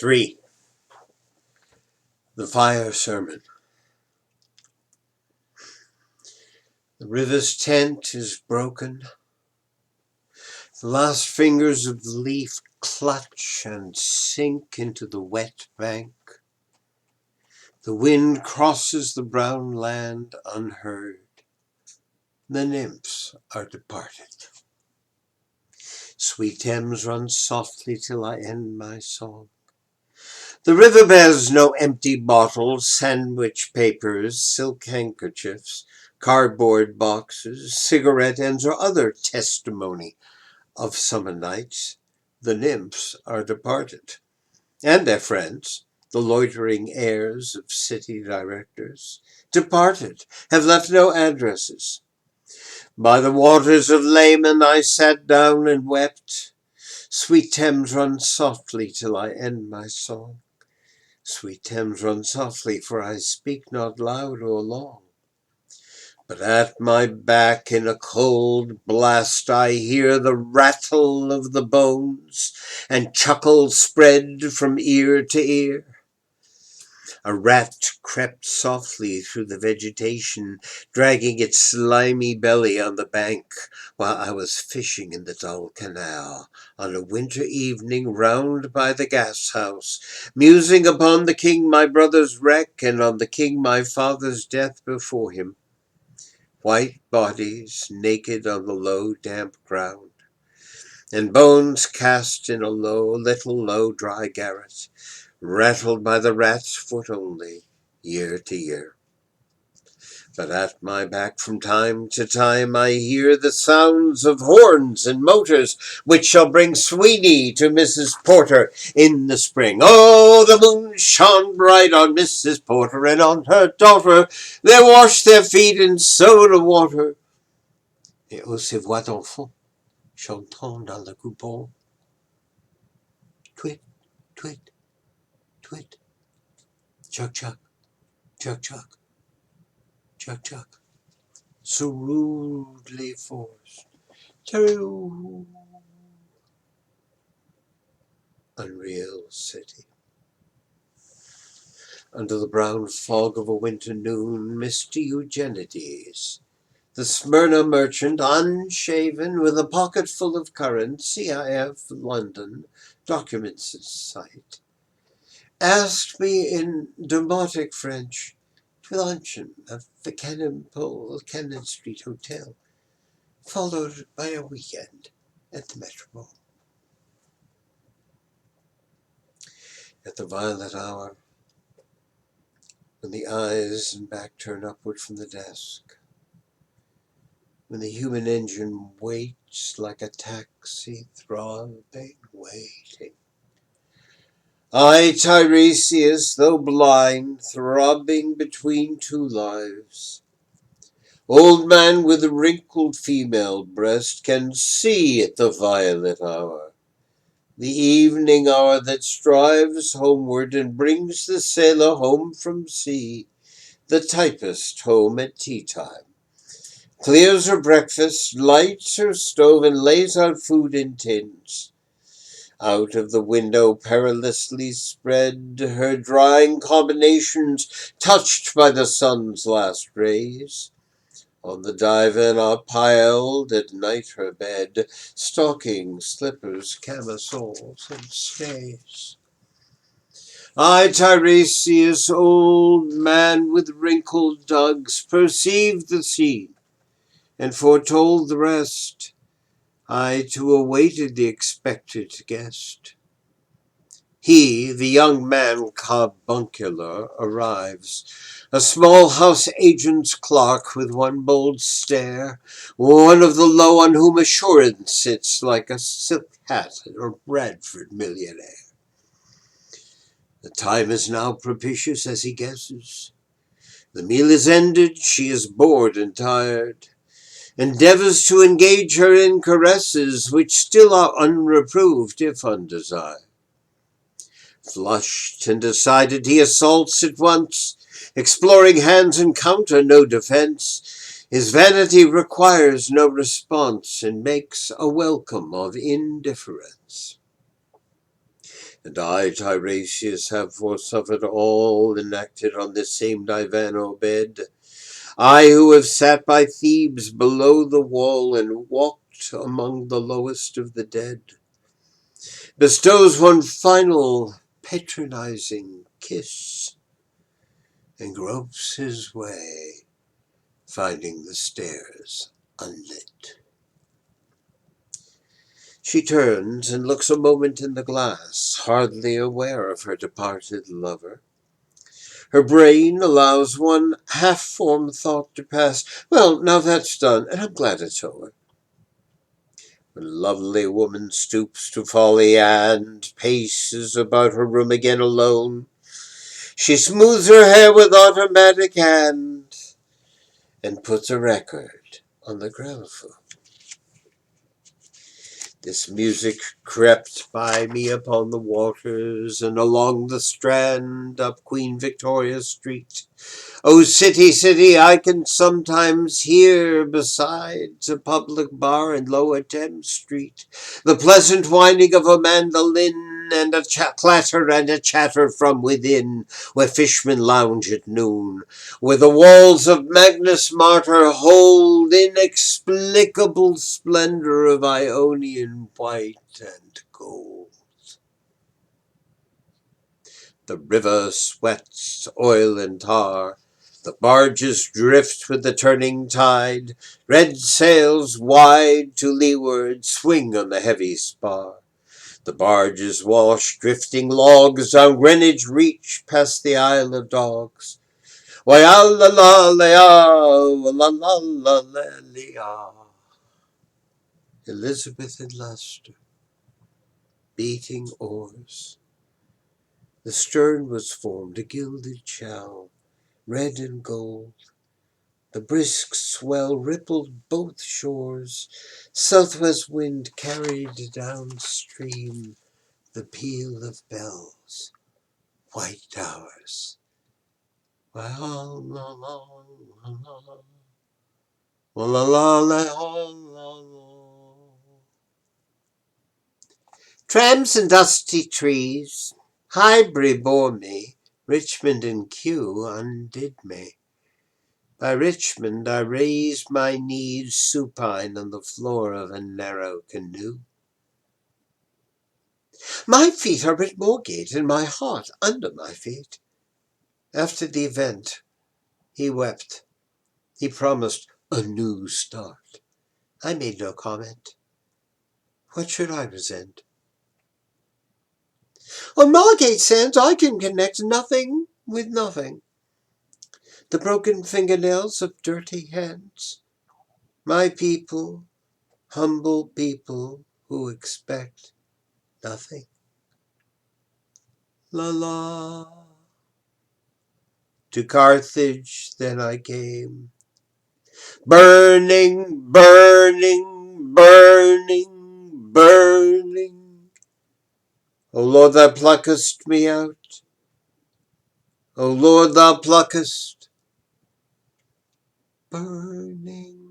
3. The Fire Sermon. The river's tent is broken. The last fingers of the leaf clutch and sink into the wet bank. The wind crosses the brown land unheard. The nymphs are departed. Sweet Thames runs softly till I end my song. The river bears no empty bottles, sandwich papers, silk handkerchiefs, cardboard boxes, cigarette ends, or other testimony of summer nights. The nymphs are departed, and their friends, the loitering heirs of city directors, departed, have left no addresses. By the waters of Leman I sat down and wept. Sweet Thames, run softly till I end my song. Sweet Thames, run softly, for I speak not loud or long. But at my back in a cold blast I hear the rattle of the bones, and chuckles spread from ear to ear. A rat crept softly through the vegetation, dragging its slimy belly on the bank, while I was fishing in the dull canal on a winter evening round by the gas house, musing upon the king my brother's wreck, and on the king my father's death before him. White bodies naked on the low damp ground, and bones cast in a little low dry garret, rattled by the rat's foot only, year to year. But at my back from time to time I hear the sounds of horns and motors, which shall bring Sweeney to Mrs. Porter in the spring. Oh, the moon shone bright on Mrs. Porter and on her daughter. They washed their feet in soda water. Et aux ces voix d'enfants chantant dans le coupon. Twit, twit, twit. Chuck, chuck, chuck, chuck, chuck, chuck. So rudely forced. Terrible. Unreal city. Under the brown fog of a winter noon, misty Eugenides, the Smyrna merchant, unshaven, with a pocket full of current, CIF London, documents in sight, asked me in demotic French to luncheon at the Cannon Street Hotel, followed by a weekend at the Metropole. At the violet hour, when the eyes and back turn upward from the desk, when the human engine waits like a taxi throbbing, waiting, I, Tiresias, though blind, throbbing between two lives, old man with a wrinkled female breast, can see at the violet hour, the evening hour that strives homeward and brings the sailor home from sea, the typist home at tea time, clears her breakfast, lights her stove, and lays out food in tins. Out of the window perilously spread, her drying combinations touched by the sun's last rays. On the divan are piled at night her bed, stockings, slippers, camisoles, and stays. I, Tiresias, old man with wrinkled dugs, perceived the scene and foretold the rest. I too awaited the expected guest. He, the young man carbuncular, arrives, a small house agent's clerk with one bold stare, one of the low on whom assurance sits like a silk hat or Bradford millionaire. The time is now propitious as he guesses. The meal is ended, she is bored and tired, endeavors to engage her in caresses which still are unreproved if undesired. Flushed and decided, he assaults at once, exploring hands encounter no defense. His vanity requires no response and makes a welcome of indifference. And I, Tiresias, have forsuffered all enacted on this same divan bed. I who have sat by Thebes below the wall and walked among the lowest of the dead, bestows one final patronizing kiss and gropes his way, finding the stairs unlit. She turns and looks a moment in the glass, hardly aware of her departed lover. Her brain allows one half-formed thought to pass. Well, now that's done, and I'm glad it's over. The lovely woman stoops to folly and paces about her room again alone. She smooths her hair with automatic hand and puts a record on the gramophone. This music crept by me upon the waters and along the Strand up Queen Victoria Street. Oh, city, city, I can sometimes hear besides a public bar in Lower Thames Street the pleasant whining of a mandolin and a clatter and a chatter from within, where fishmen lounge at noon, where the walls of Magnus Martyr hold inexplicable splendor of Ionian white and gold. The river sweats oil and tar. The barges drift with the turning tide. Red sails wide to leeward swing on the heavy spar. The barges wash drifting logs down Greenwich Reach past the Isle of Dogs. Why, la la la la la la la. Elizabeth and Leicester, beating oars. The stern was formed a gilded shell, red and gold. The brisk swell rippled both shores. Southwest wind carried downstream the peal of bells, white towers. Well, la la la la la la la la. Trams and dusty trees, Highbury bore me, Richmond and Kew undid me. By Richmond I raised my knees supine on the floor of a narrow canoe. My feet are at Moorgate and my heart under my feet. After the event, he wept. He promised a new start. I made no comment. What should I resent? On Margate Sands I can connect nothing with nothing. The broken fingernails of dirty hands. My people, humble people who expect nothing. La la. To Carthage then I came, burning, burning, burning, burning. O Lord, thou pluckest me out. O Lord, thou pluckest, burning.